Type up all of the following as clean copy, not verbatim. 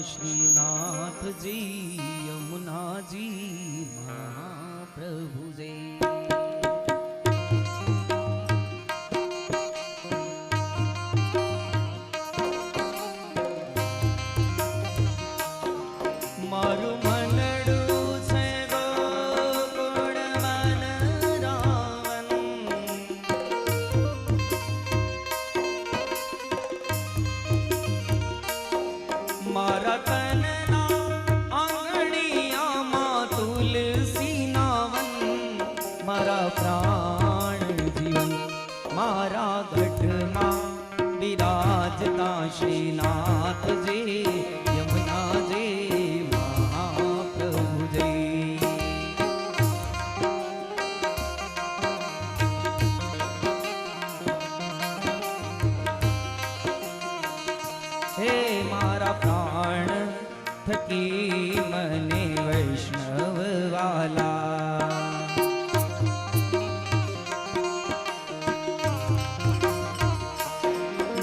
श्रीनाथ जी यमुना जी महाप्रभु जी। मारू मनडू से गोकुळ वन रावण, मारा तनना आंगणियामा तुलसी नावन, मारा प्राण जीवन मारा गढ़मा विराजता श्रीनाथ जी यमुना जी महाप्रभु जी। हे मारा प्राण थकी मने वैष्णव वाला,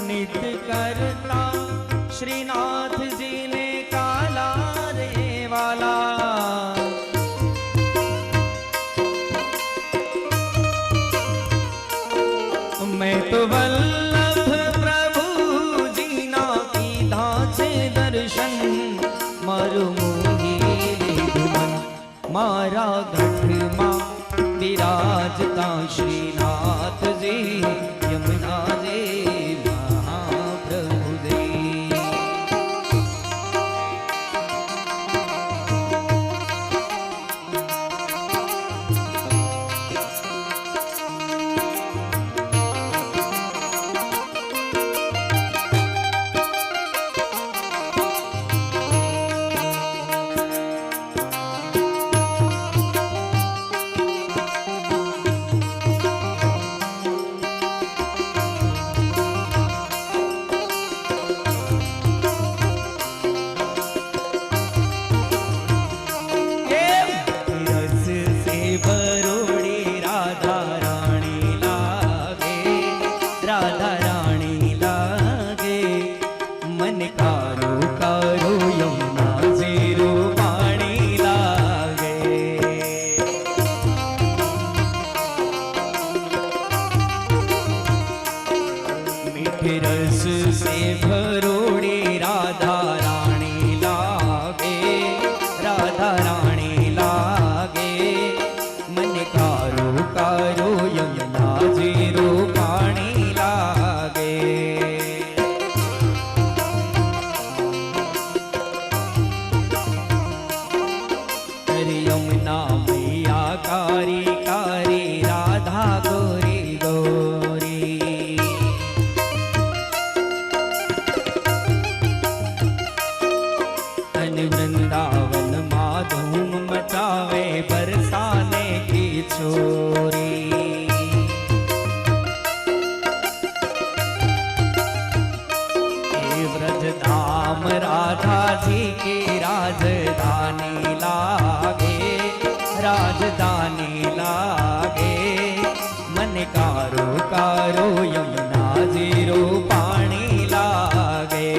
नित्य करता श्रीनाथ जी ने काला रे वाला। मैं तो वल्लभ प्रभु जी ना कीधा छे दर्शन, मारू मोही दुमन मारा गढ़मा विराजता श्रीनाथ जी यमुना जी महाप्रभु जी। रस से भरोड़ी राधा रानी लागे, राधा रानी लागे, मन कारो कारो यमुना जी रूपाणी लागे। यमुना मैया कारी कारी राधा गोरी गोरी, वृंदावन माँ धूम मचावे बरसाने की छोरी। व्रज धाम राधा जी की राजधानी लागे, राजधानी लागे, मन कारो कारो यमुना जी रूपाणी लागे।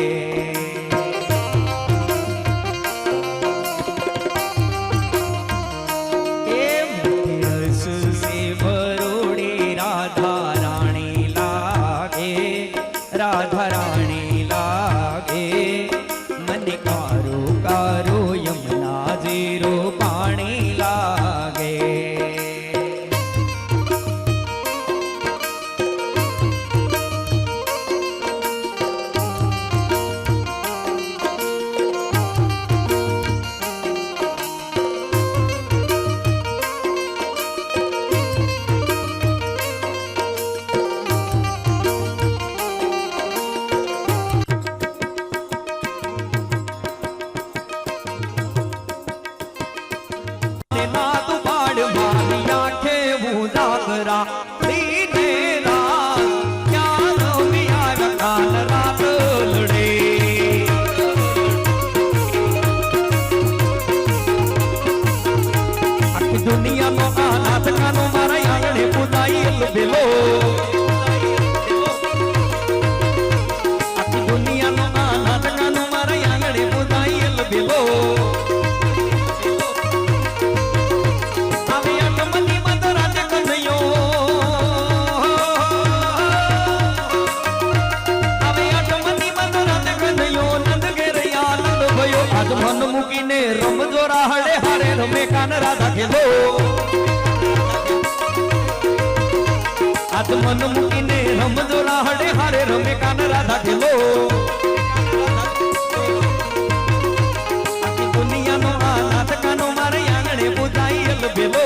राधा रानी लागे, मन कारो कारो यमुना जी रूपाणी लागे। આજ મન મૂકીને રમજો રાહડે હારે રમે કાન રાધા ખેલો આજ મન મૂકીને રમજો રાહડે હારે રમે કાન રાધા ખેલો આખી દુનિયાનો આ નાટકાનો મારે આંગણે પૂજાઈ અલબેલો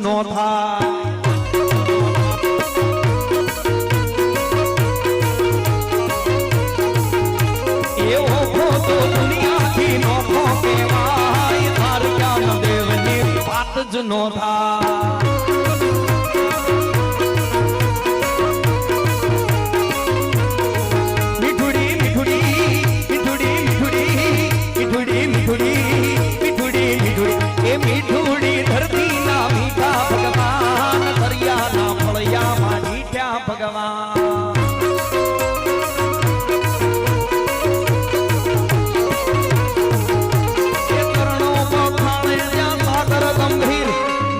નો થાય એવો ખોટો દુનિયાથી નોખો કહેવાય તાર જ્ઞાન દેવની વાત જ નો થાય મીઠુડી મીઠુડી મીઠુડી મીઠુડી મીઠુડી મીઠુડી મીઠુડી મીઠુડી એ મીઠુડી ધરતી ભગવાન દરિયાના ફળિયામાં મીઠ્યા ભગવાન એ તરણો બખાણે જ્યાં સાગર ગંભીર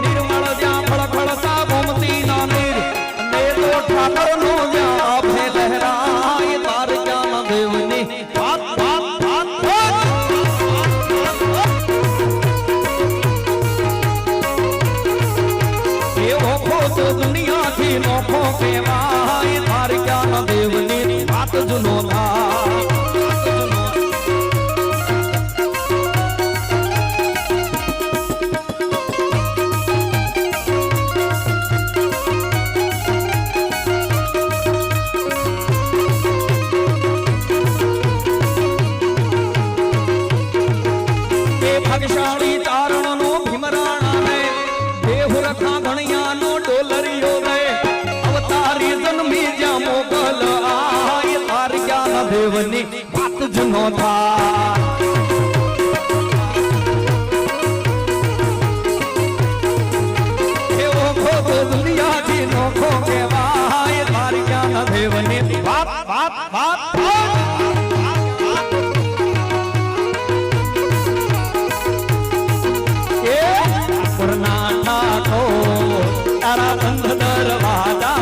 નિર્મળ જ્યાં ફળફળતા ગોમતી ના નીર અને તો ઠાકરનો જ્યાં આભે લહેરાય તાર જ્ઞાન દેવની વાત વાત વાત તો દુનિયાથી નોખો કહેવાય તાર જ્ઞાન દેવની વાત જ નો થાય એ ભાગશાળી ચારણનો ભીમરાણા ને દેહુ રખા ઘણિયાનો ડોલરીઓ રે અવતારી જન્મી જ્યાં મોગલ આય તાર જ્ઞાન દેવની વાત જ નો થાય એવો ખોટો દુનિયાથી નોખો કહેવાય તાર જ્ઞાન દેવની વાત વાત વાત તારા બંધ દરવાજા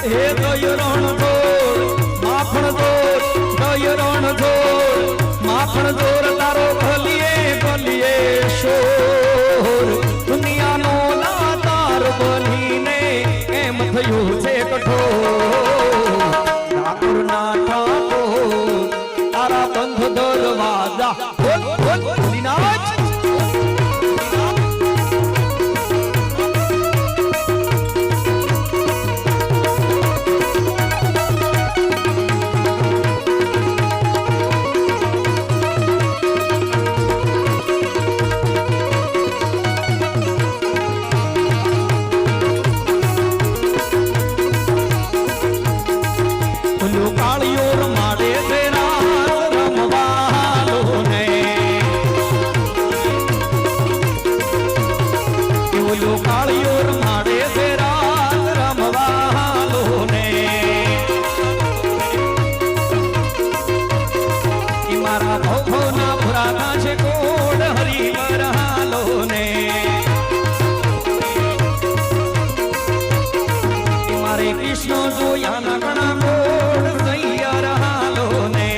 હે દયરણ જોર માખણ જોર દયરણ જોર માખણ જોર તારો ભલીએ ભલીએ શોર દુનિયાનો લાતાર બનીને એમ થયું છે કઠોર ઠાકુર ના ઠાકોર તારા બંધ દરવાજા બોલ બોલ દિનાજ કાળિયો રમાડે તેરા રમવાલો ને ઓલો કાળિયો રમાડે તેરા રમવાલો ને મારા ભોના ભુરાતા છે કોડ હરી વરહાલો ને મારે કૃષ્ણ જોયા ના ઘણા કોડ સૈયા હાલો ને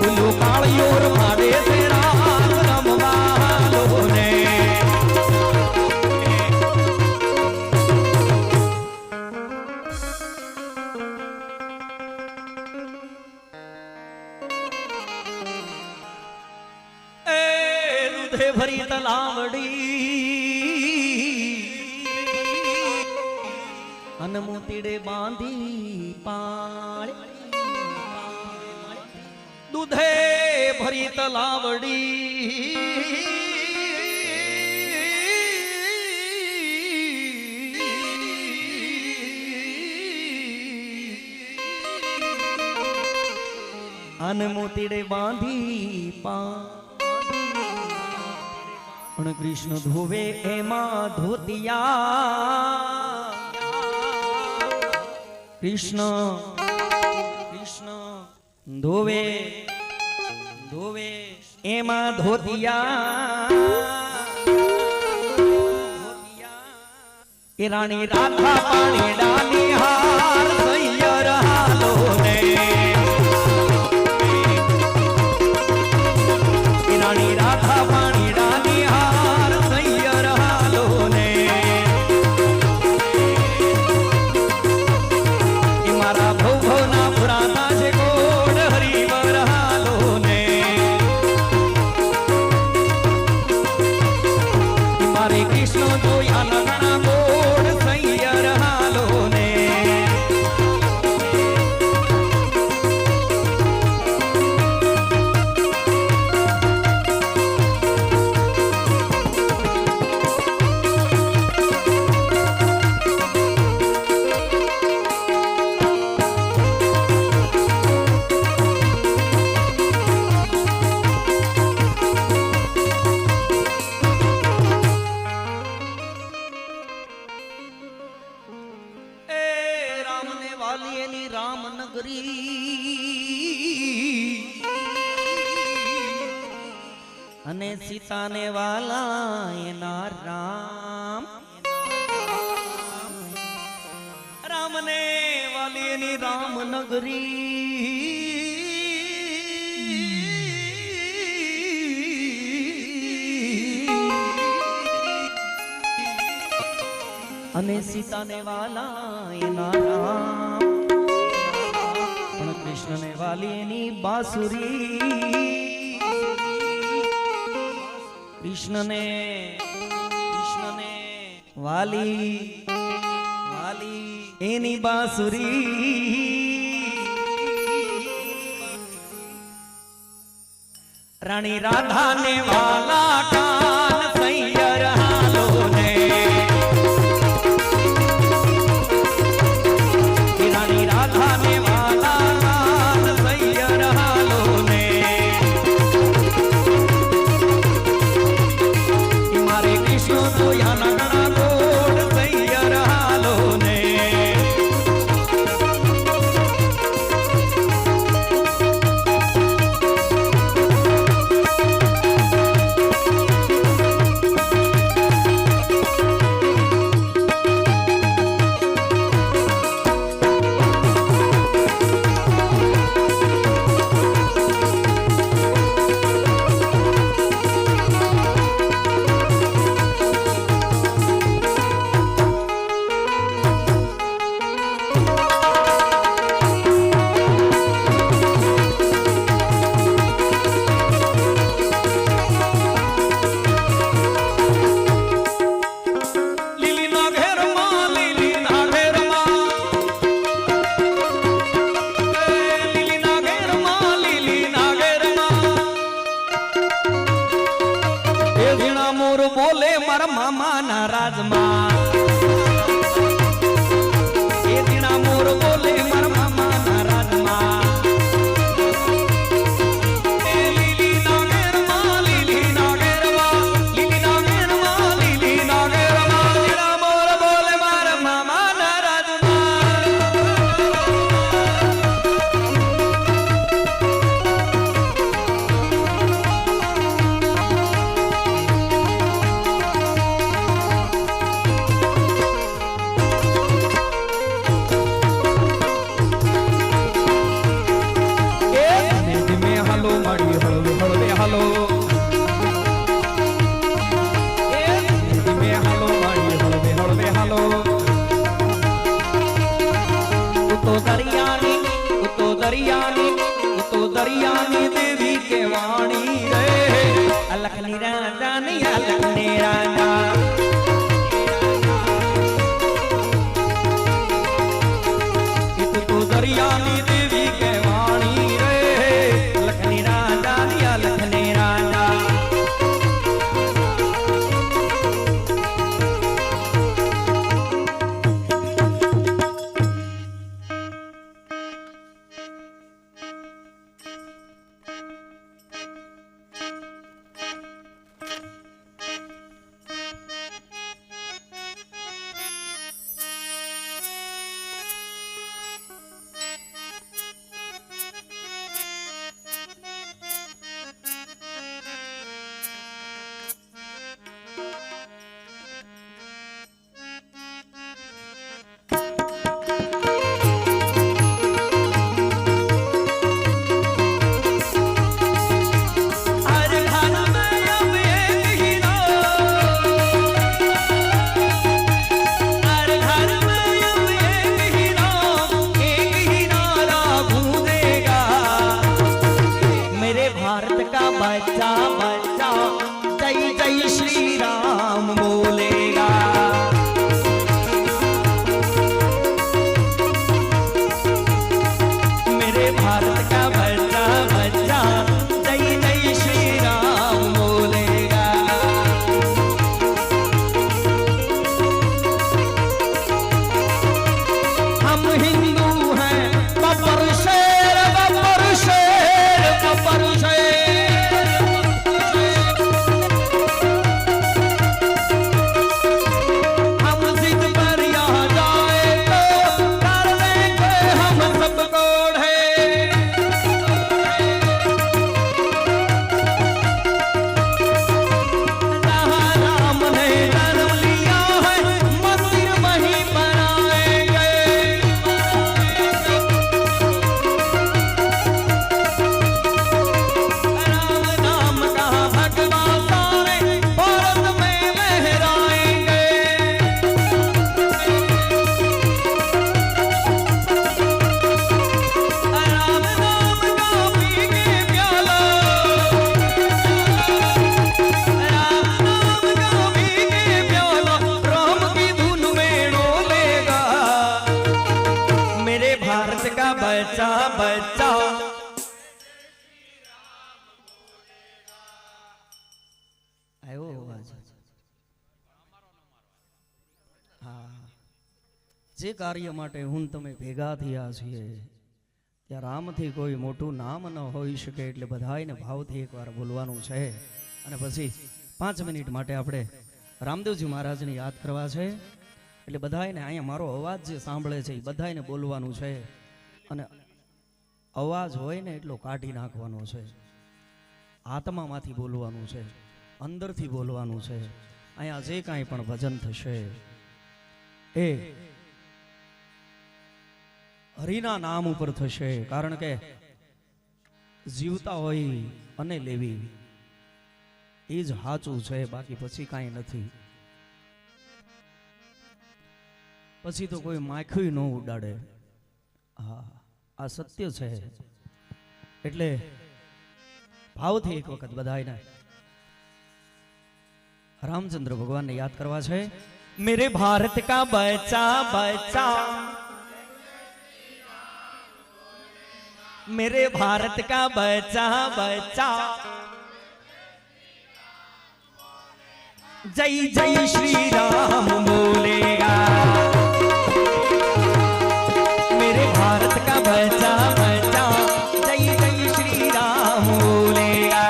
ઓલો કાળિયો રમાડે તેરા રમવાલો ને એ દૂધે ભરી તલાવડી અનમોતીડે બાંધી પાળ દૂધે ભરી તલાવડી અનમોતીડે બાંધી પા પણ કૃષ્ણ ધોવે એમાં ધોતિયા કૃષ્ણ કૃષ્ણ ધોવે ધોવે એમાં ધોતિયા એ રાણી રાધા પાણી ડાલી હાર સૈયર હાલો ને એ રાણી રાધા પાણી ડાલી હાર સૈયર હાલો ને એ મારા ભવ ભવના પુરાતા છે ગોડ હરિવર હાલો ને એ મારે કૃષ્ણ જોયા લગણા ગોડ સૈયર હાલો ને અને સીતાને વાલા એના રામ રામને વાલી એની રામનગરી અને સીતાને વાલા એના રામ પણ કૃષ્ણને વાલી એની બાંસુરી કૃષ્ણને વાલી વાલી એની બાંસુરી રાણી રાધાને વાલા કાન સૈયર હાલો ને રાણી રાધાને વાલા કાન સૈયર હાલો ને કૃષ્ણ જોયા લગણા ગોડ સૈયર હાલો ને બોલે મારા મામા ના રાજમાં એ દીણા મોર બોલે મારા મામા ના રાજમાં લીલી નાગેરમાં લીલી નાગેરમાં લીલી નાગેરમાં લીલી નાગેરમાં દીણા મોર બોલે મારા મામા ના રાજમાં દરિયાની દેવી કે વાણી રે અલખની રાજા ને અલખની રાજા बच्चा बच्चा आयो अवाज हाँ जे कार्य माटे हुन तमे भेगा थया छीए त्या राम थी कोई मोटू नाम न होई शके એટલે બધાયને ભાવથી એકવાર બોલવાનું છે અને પછી 5 મિનિટ માટે આપણે રામદેવજી મહારાજને યાદ કરવા છે એટલે બધાયને અહીંયા મારો અવાજ જે સાંભળે છે એ બધાયને બોલવાનું છે અને અવાજ હોય ને એટલો કાઢી નાખવાનો છે આત્મામાંથી બોલવાનું છે અંદરથી બોલવાનું છે અહીંયા જે કાંઈ પણ ભજન થશે એ હરિના નામ ઉપર થશે કારણ કે જીવતા હોય અને લેવી એ જ સાચું છે બાકી પછી કાંઈ નથી પછી તો કોઈ માખી ન ઉડાડે હા આ સત્ય છે એટલે ભાવથી એક વખત બધાયને रामचंद्र भगवान ने याद करवा है मेरे भारत का बच्चा बच्चा मेरे भारत का बच्चा बच्चा जय जय श्री राम बोलेगा मेरे भारत का बच्चा बच्चा जय जय श्री राम बोलेगा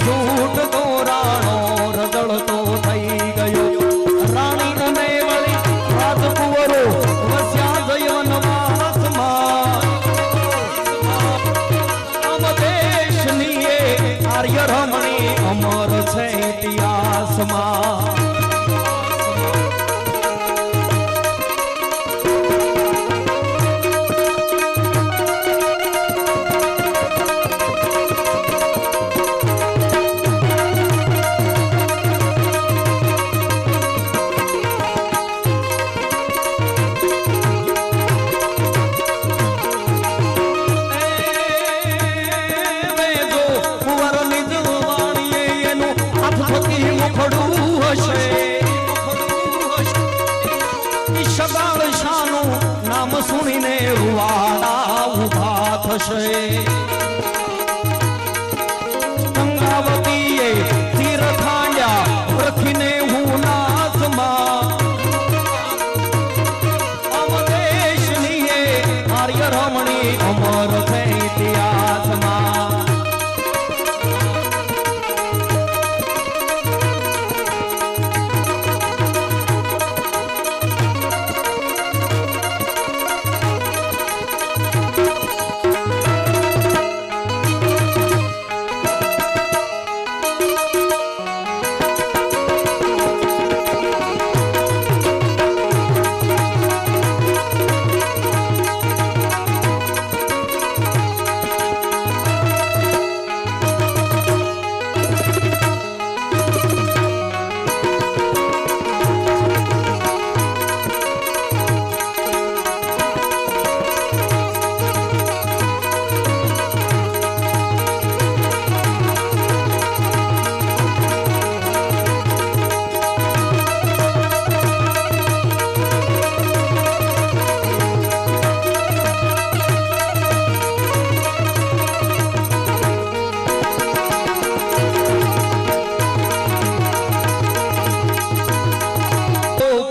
झूठ तो राणो रगड़तो थई गयो रानी ने वળી રાજકુંવરો વસ્યા જયવનવાસ માં આમ દેશની એ આર્ય રમણી અમર છે ઇતિહાસમાં नाम सुनीने रुवाड़ा उभा थशे गंगावतीए तीर थांड्या रखीने હું નાથમાં અમદેશની એ આર્ય રમણી અમર છે ઇતિહાસમાં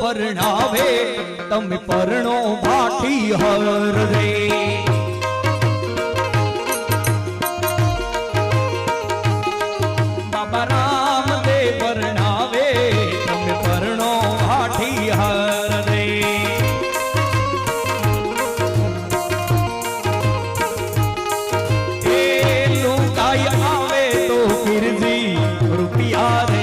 પરણાવે તમે પરણો ભાટી હર રે બાબા રામદેવ પરણાવે તમે પરણો ભાટી હર રે એ લુકાઈ આવે તો ફિરજી રૂપિયા રે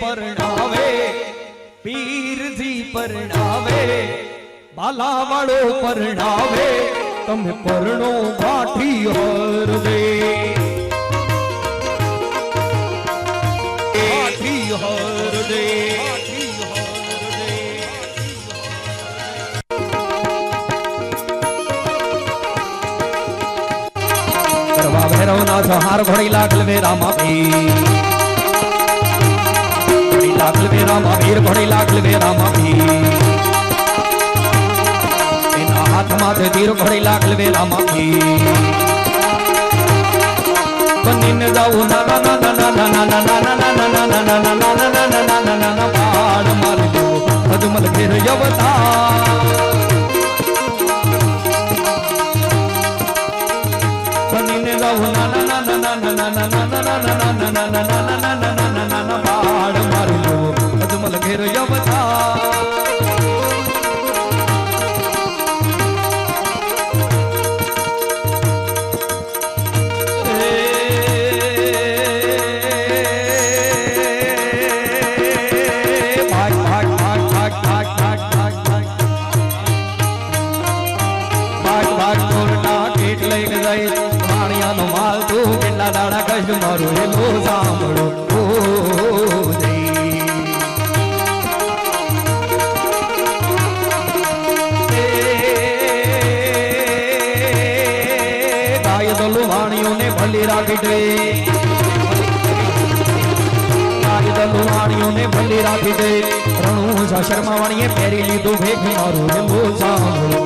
પરણાવે પીરજી પરણાવે બાલાવાળો પરણાવે તમે પરણો ભાઠી હર દે ભાઠી હર દે કરવા ભૈરવના સહાર ઘોડી લાગલ વે રામા ઘોડી લાગલ વે રામા વીર ઘોડી લાગલ વે રામા એના હાથમાં તીર ઘોડી લાગલ વે રામા બનીને જાઉં ના ના ના ના ના ના ના ના ના ના ના ના ના ના ના ના પાડ મારી દો અજમલ ઘેર યવતા બનીને જાઉં ના ના ના ના ના ના ના ના ના ના ના ના ના ના પાડ મારી દો અજમલ ઘેર યવતા દાડા કશ મારું એલો સાંભળો ગાય દલો વાણીઓને ભલી રાખી દે ગાય દલો વાણીઓને ભલી રાખી દે રણુ શર્મા વાણીએ પહેરી લીધું ભેગ મારું એલો સાંભળો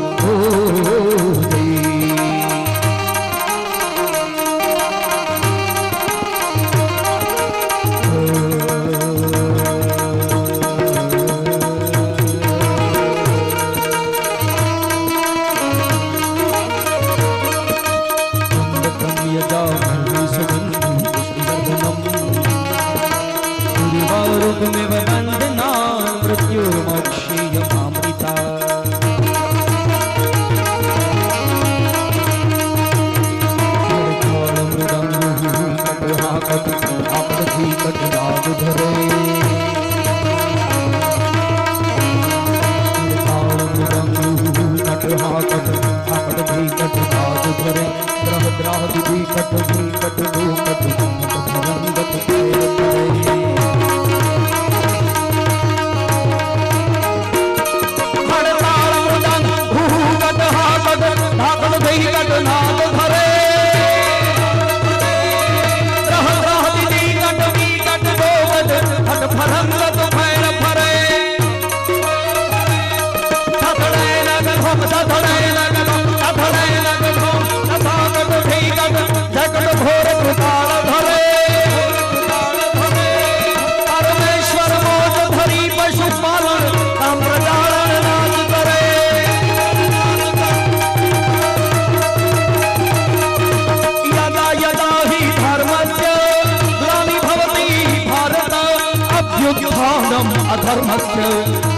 अधर्मस्य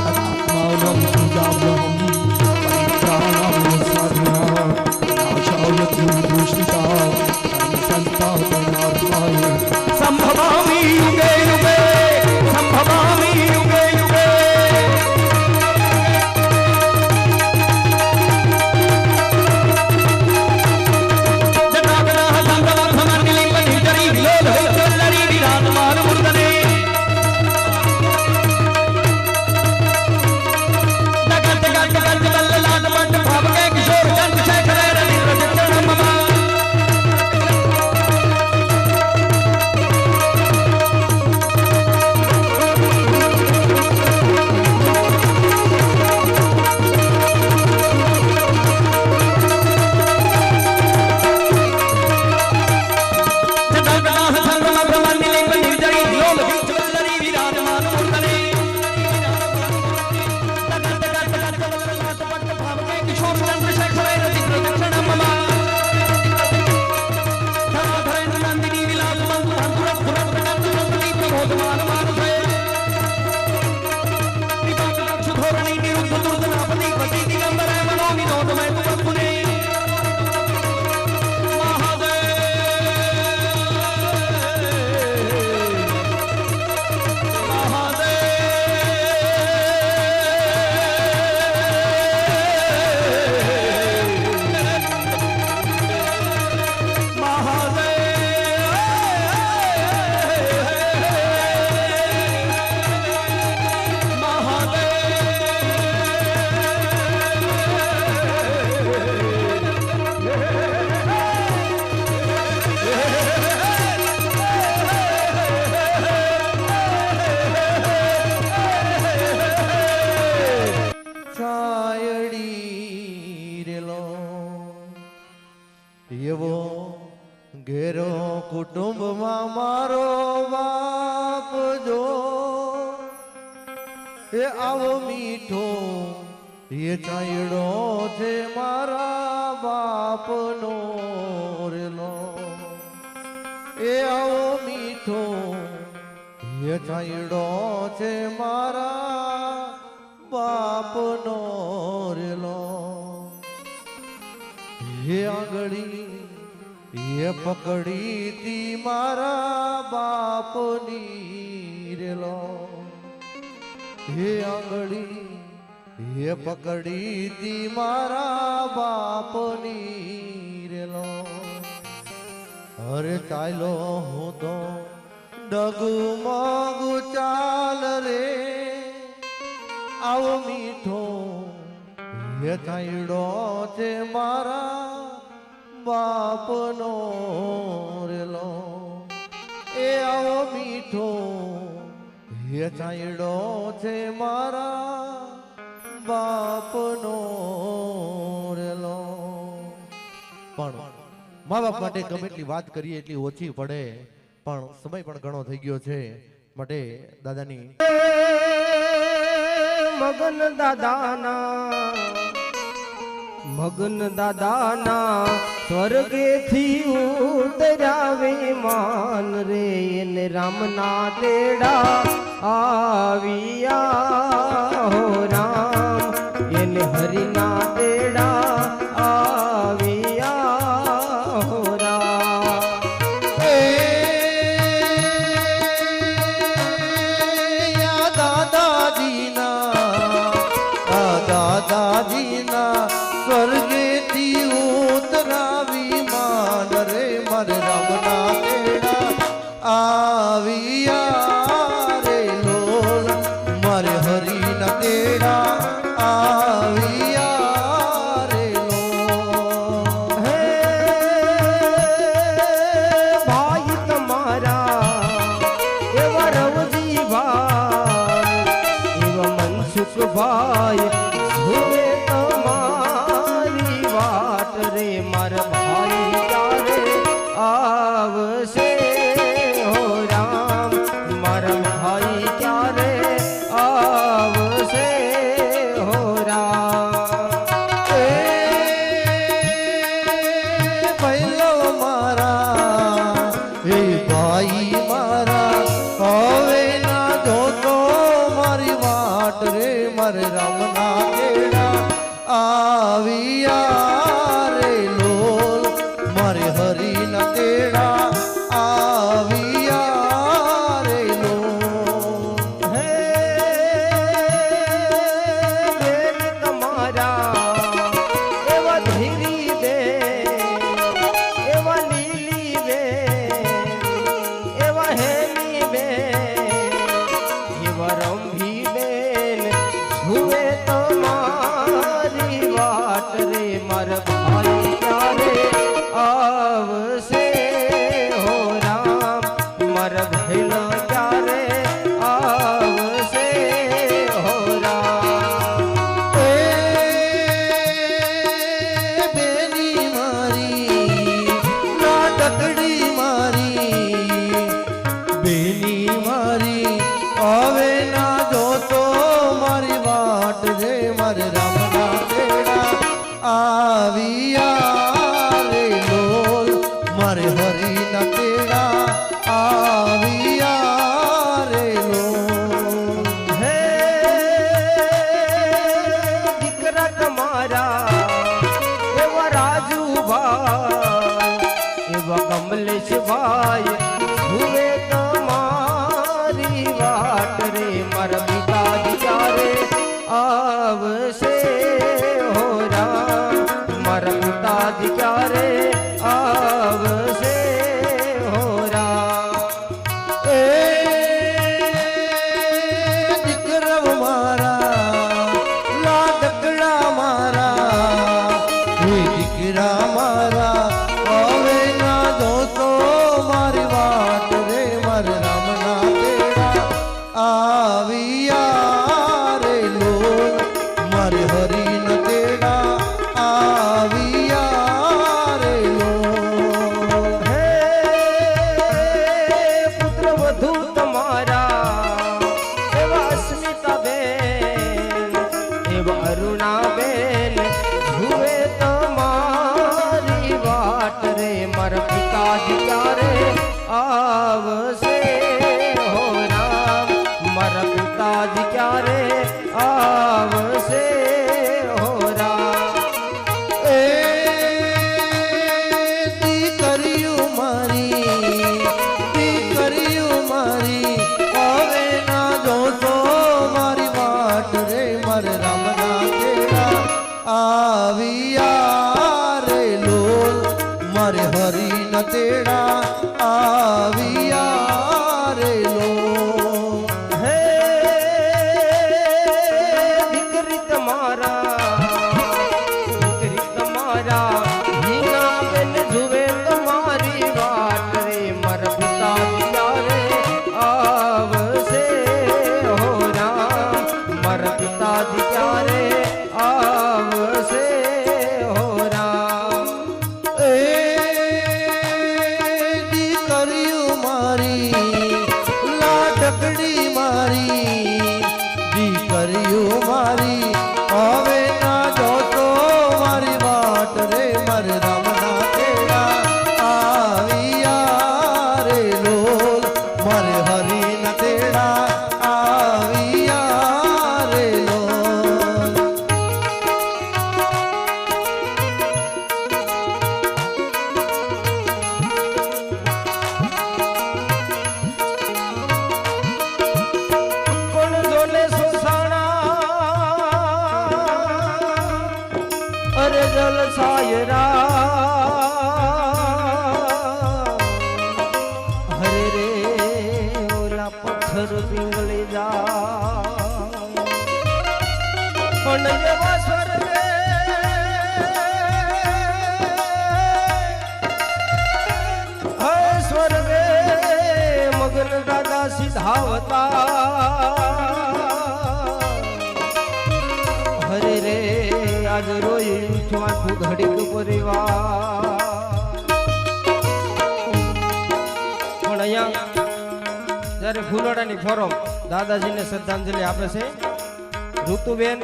आत्मानं सुजाम्यहं परित्राणाय साधना नाशाय दुष्टा संस्थापनार्थाय संभवामि युगे युगे संभवामि युगे युगे जटागणः संभवमर्निलिम्बनिजरी विलोलहैश्वर्यरी विराजमान मूर्धने મારો બાપ જો એ આવો મીઠો એ ચાયડો છે મારા બાપનો રેલો એ આવો મીઠો એ ચાયડો છે મારા બાપનો રેલો હે આંગળી એ પકડી તી મારા બાપની રેલો હે આંગળી એ પકડી તી મારા બાપની રેલો અરે ચાલો હું તો ડગમગ ચાલ રે આવો મીઠો એ ચાયડો છે મારા બાપનો રેલો એ આવો મીઠો એ ચાયડો છે મારા બાપનો રેલો પણ મા બાપ માટે ગમે એટલી વાત કરીએ એટલી ઓછી પડે પણ સમય પણ ઘણો થઈ ગયો છે માટે દાદાની મગન દાદાના સ્વર્ગેથી ઉતરાવે માન રે એને રામના તેડા આવ્યા હો રામ એને હરિના તેડા આવ્યા હો રામ દાદાજીના સ્વર્ગેથી ઉતરાવી માન રે મારે રામના તેડા આવ્યા રે લોલ મારે હરિના તેડા આવ્યા રે લોલ હે ભાઈ તમારા એવા રવજી ભાઈ એવા મનસુખ ભાઈ જુએ તમારી વાટ રે મારા ભાઈ ક્યારે આવશે હો રામ મારા ભાઈ ક્યારે આવશે હો રામ પહેલો મારા એ ભાઈ મારા હવે ના જોતો મારી વાટ રે મારે રામના તેડા આવ્યા રે લોલ મારે હરિના તેડા આવ્યા રે લોલ હે બેન તમારા એવા ધીરી બે એવા લીલી બે એવા હેલી બે એવા રંભી બેન જુએ તમારી વાટ રે મારા ભાઈ ક્યારે આવશે હો રામ મારા ભૈલો ક્યારે આવશે હો રામ બેની મારી નાટકડી મારી બેની મારી હવે ના જોતો મારી વાટ રે મારે રામના તેડા આવ્યા રે લોલ મારે હરિના તેડા આવ્યા રે લોલ હે દીકરા તમારા એવા રાજુભાઈ એવા કમલેશભાઈ જુએ તમારી વાટ રે મારા પિતા ક્યારે આવશે હો રામ મારા પિતા ક્યારે આવશે હો રામ દીકરવ મારા લાડકડા મારા દીકરા મારા હવે ના જોતો મારી વાટ રે મારે રામના તેડા આવ્યા રે લોલ મારે હરિના તેડા આવ્યા રે લોલ હે મારે હરી ન તેડા આવ્યા રે લોલ કોણ જોને સુસાણા અરે જલ સાયરા હરે રે ઓલા પથ્થર પીંગળી જાય પણ જેવા સ્વર્ગે હે સ્વર્ગે મગન દાદા સિધાવતા હરે રે આજ રોઈ ઉઠ્યો આખું ઘડીક પરિવાર પણ અહીંયા જ્યારે ફૂલોડાની ફોરમ દાદાજીને શ્રદ્ધાંજલિ આપે છે ઋતુબેન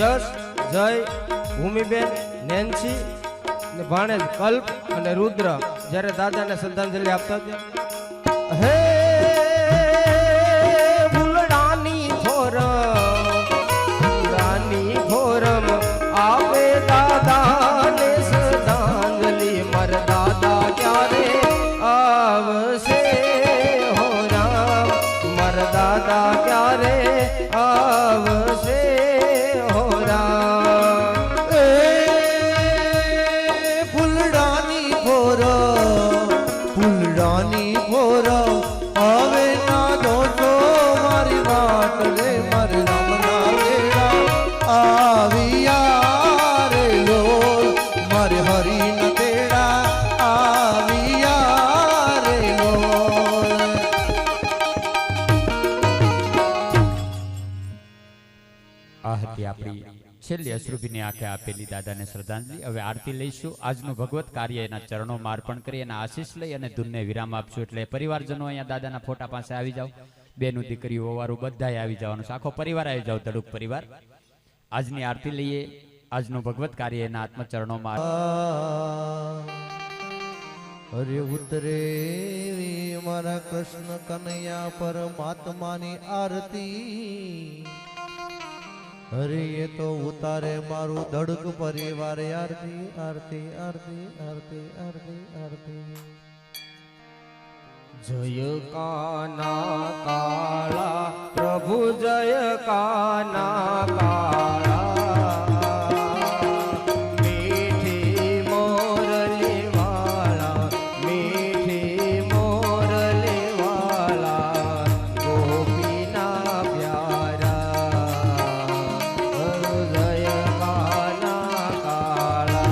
યશ જય ભૂમિબેન નેન્સી ને ભાણેજ કલ્પ અને રુદ્ર જ્યારે દાદાને શ્રદ્ધાંજલિ આપતા હતા હે ફૂલડાની ફોરમ આવે દાદાને શ્રદ્ધાંજલિ મર દાદા ક્યારે આવશે હો રામ મર દાદા ક્યારે આવશે હો રામ એ ફૂલડાની ફોર હવે ના દોષો મારી વાટ રે મારે રામના વેળા આવ્યા રે લોલ મારે હરી ન તેડા આવ્યા રે લોલ આ હતી આપણી છેલ્લી અશ્રુભીની આંખે આપેલી દાદાને શ્રદ્ધાંજલિ. હવે આરતી લઈશું. આજનું ભગવત કાર્ય એના ચરણોમાં અર્પણ કરી એના આશીષ લઈ અને ધૂનને વિરામ આપશું. એટલે પરિવારજનો અહીંયા દાદાના ફોટા પાસે આવી જાઓ. બેનું દીકરીઓ ઓવારું બધાએ આવી જવાનું છે. આખો પરિવાર આવી જાઓ. તડુક પરિવાર. આજની આરતી લઈએ. આજનું ભગવત કાર્ય એના આત્મચરણોમાં. અરે ઉતરે મારા કૃષ્ણ કનૈયા પરમાત્માની આરતી અરે એ તો ઉતારે મારું દડક પરિવાર આરતી આરતી આરતી આરતી આરતી આરતી જય કાના કાળા પ્રભુ જય કાના કાળા મીઠી મોરલી વાળા મીઠી મોરલી વાળા ગોપીના પ્યારા જય કાના કાળા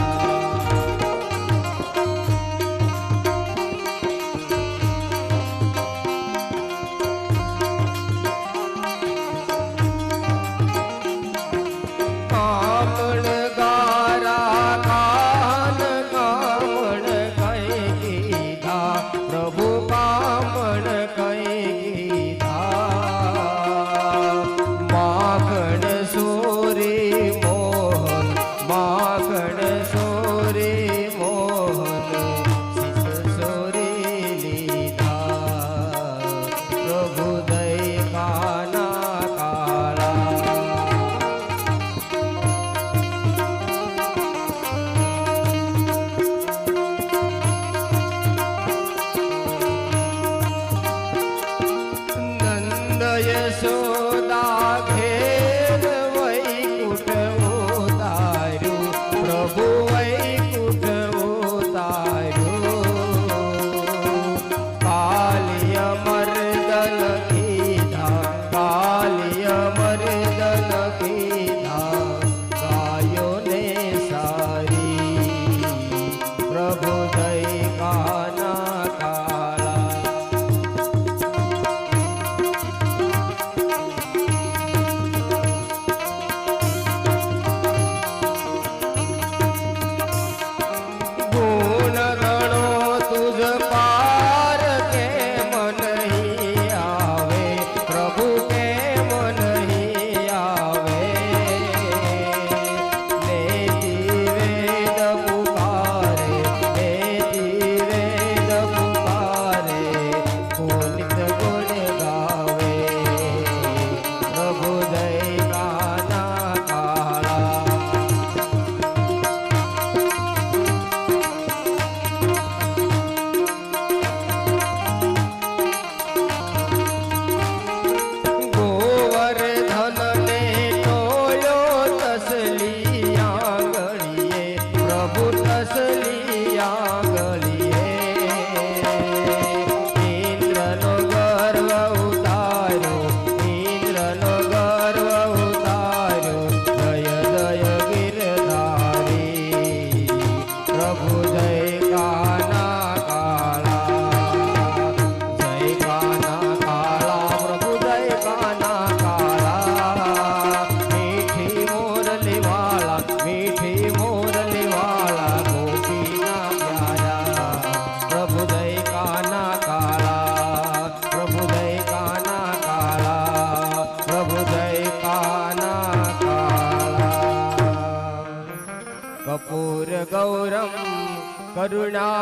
कर्पूर गौरम करुणावतारम